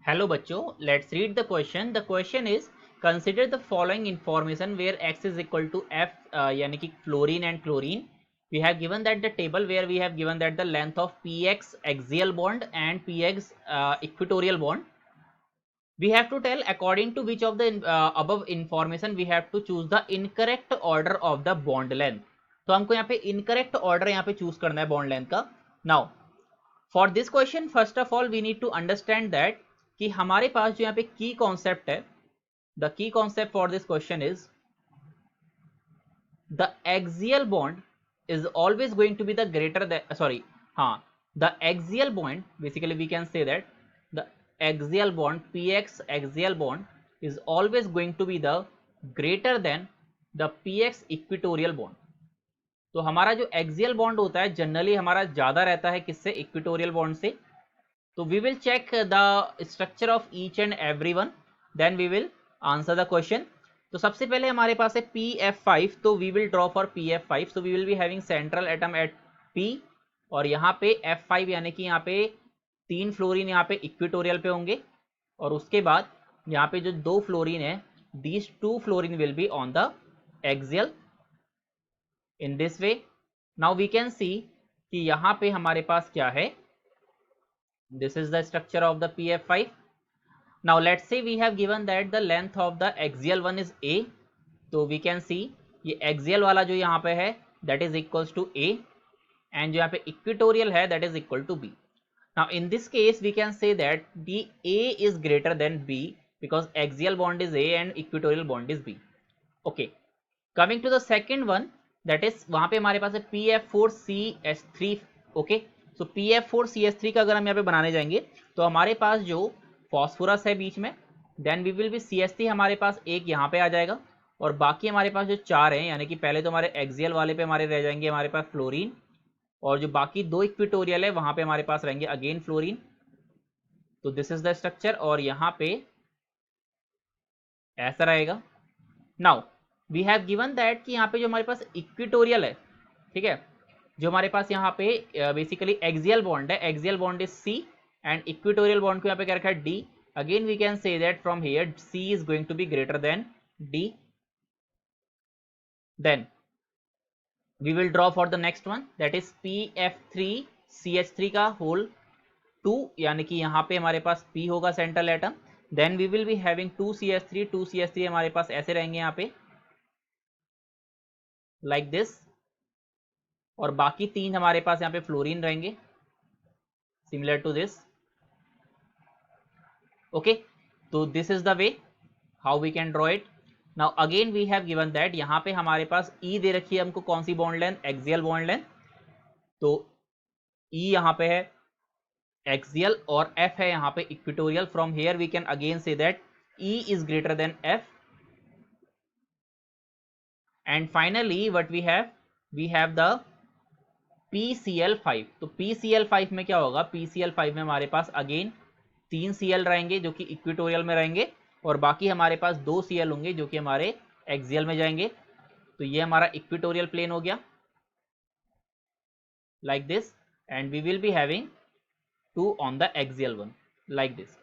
Hello बच्चों, let's read the question. The question is consider the following information where x is equal to f यानी कि fluorine and chlorine. We have given that the table where we have given that the length of px axial bond and px equatorial bond. We have to tell according to which of the above information we have to choose the incorrect order of the bond length. तो हमको यहाँ पे incorrect order यहाँ पे choose करना है bond length का. Now for this question first of all we need to understand that कि हमारे पास जो यहाँ पे की कॉन्सेप्ट है, the key concept for this question is the axial bond is always going to be the greater sorry हाँ the axial bond basically we can say that the axial bond P X axial bond is always going to be the greater than the P X equatorial bond. तो हमारा जो axial bond होता है generally हमारा ज्यादा रहता है किससे, इक्विटोरियल बॉन्ड से. तो we will check the structure of each and every one, then we will answer the question. तो सबसे पहले हमारे पास है PF5, तो we will draw for PF5. so we will be having central atom at P और यहाँ पे F5 यानी कि यहाँ पे 3 फ्लोरीन यहाँ पे इक्विटोरियल पे होंगे और उसके बाद यहाँ पे जो 2 फ्लोरीन है, these 2 fluorine will be on the axial in this way. now we can see कि यहाँ पे हमारे पास क्या है. This is the structure of the PF5. Now let's say we have given that the length of the axial one is A. तो we can see ये axial वाला जो यहाँ पे है that is equals to A and जो यहाँ पे equatorial है that is equal to B. Now in this case we can say that the A is greater than B because axial bond is A and equatorial bond is B. Okay. Coming to the second one, that is वहाँ पे हमारे पास है PF4CH3. Okay. सो PF4CH3 का अगर हम यहाँ पे बनाने जाएंगे तो हमारे पास जो फॉस्फोरस है बीच में, then we will B CH3 हमारे पास एक यहाँ पे आ जाएगा और बाकी हमारे पास जो 4 हैं यानी कि पहले तो हमारे एक्सियल वाले पे हमारे रह जाएंगे हमारे पास फ्लोरीन और जो बाकी 2 इक्विटोरियल है वहां पे हमारे पास रहेंगे अगेन फ्लोरीन. तो दिस इज द स्ट्रक्चर और यहाँ पे ऐसा रहेगा. Now we have given that कि यहाँ पे जो हमारे पास इक्विटोरियल है, ठीक है, जो हमारे पास यहाँ पे बेसिकली एक्सियल बॉन्ड है, axial bond is C and equatorial bond को यहाँ पे क्या रखा है D. Again we can say that from here C is going to be greater then D. Then we will draw for the next one that is PF3CH3 का whole 2 यानी कि यहाँ पे हमारे पास P होगा central atom. Then we will be having 2CH3 हमारे पास ऐसे रहेंगे यहाँ पे लाइक दिस और बाकी 3 हमारे पास यहाँ पे फ्लोरीन रहेंगे सिमिलर टू दिस. ओके, तो this is the way how we can draw it. Now again we have given that यहाँ पे हमारे पास E दे रखी है हमको कौन सी bond length, axial bond length. तो E यहाँ पे है एक्सियल और F है यहाँ पे equatorial. From here we can again say that E is greater then F. And finally what we have the PCl5. तो PCl5 में क्या होगा, PCl5 में हमारे पास अगेन 3 Cl रहेंगे जो कि इक्विटोरियल में रहेंगे और बाकी हमारे पास 2 Cl होंगे जो कि हमारे एक्सियल में जाएंगे. तो ये हमारा इक्विटोरियल प्लेन हो गया like this and we will be having 2 on the axial one like this.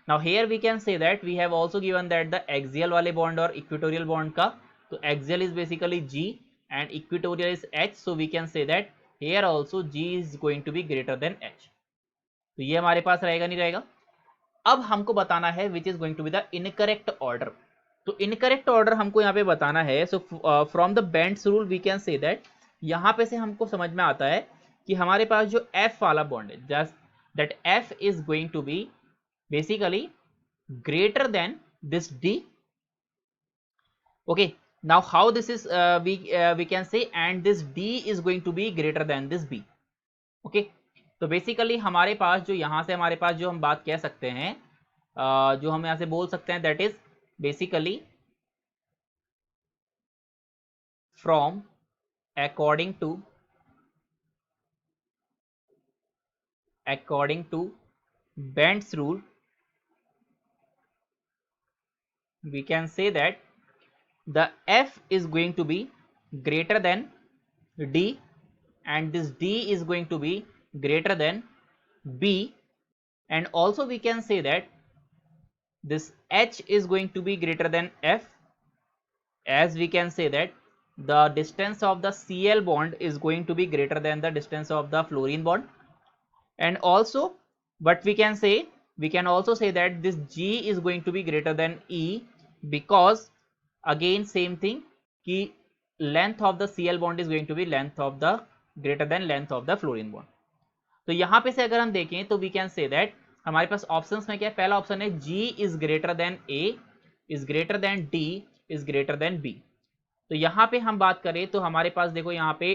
Now here we can say that we have also given that the axial वाले बॉन्ड और इक्विटोरियल बॉन्ड का, तो axial is basically G and equatorial is H, so we can say that here also G is going to be greater than H. तो ये हमारे पास रहेगा नहीं रहेगा. अब हमको बताना है which is going to be the incorrect order. तो incorrect order हमको यहाँ पे बताना है. so from the Bend's rule we can say that यहाँ पे से हमको समझ में आता है कि हमारे पास जो F वाला बॉन्ड है just that F is going to be basically greater than this D. Okay. Now how this is we can say and this D is going to be greater than this B. Okay. तो basically हमारे पास जो यहाँ से हमारे पास जो हम बात कह सकते हैं जो हम यहाँ से बोल सकते हैं that is basically from according to Bend's rule we can say that the F is going to be greater than D and this D is going to be greater than B, and also we can say that this H is going to be greater than F, as we can say that the distance of the Cl bond is going to be greater than the distance of the fluorine bond. And also what we can say, we can also say that this G is going to be greater than E, because again same thing कि length of the Cl bond is going to be length of the greater than length of the fluorine bond. तो यहाँ पे से अगर हम देखें तो we can say that हमारे पास ऑप्शंस में क्या है, पहला ऑप्शन है G is greater then A is greater then D is greater then B। तो यहाँ पे हम बात करें तो हमारे पास देखो यहाँ पे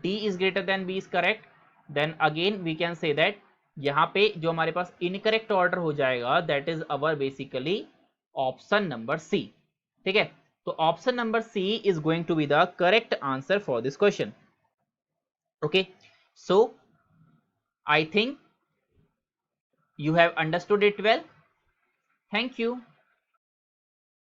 D is greater then B is correct, then again we can say that यहाँ पे जो हमारे पास इनकरेक्ट ऑर्डर हो जाएगा that is our basically option number C. ठीक है, तो option number C is going to be the correct answer for this question. Okay, so I think you have understood it well. Thank you.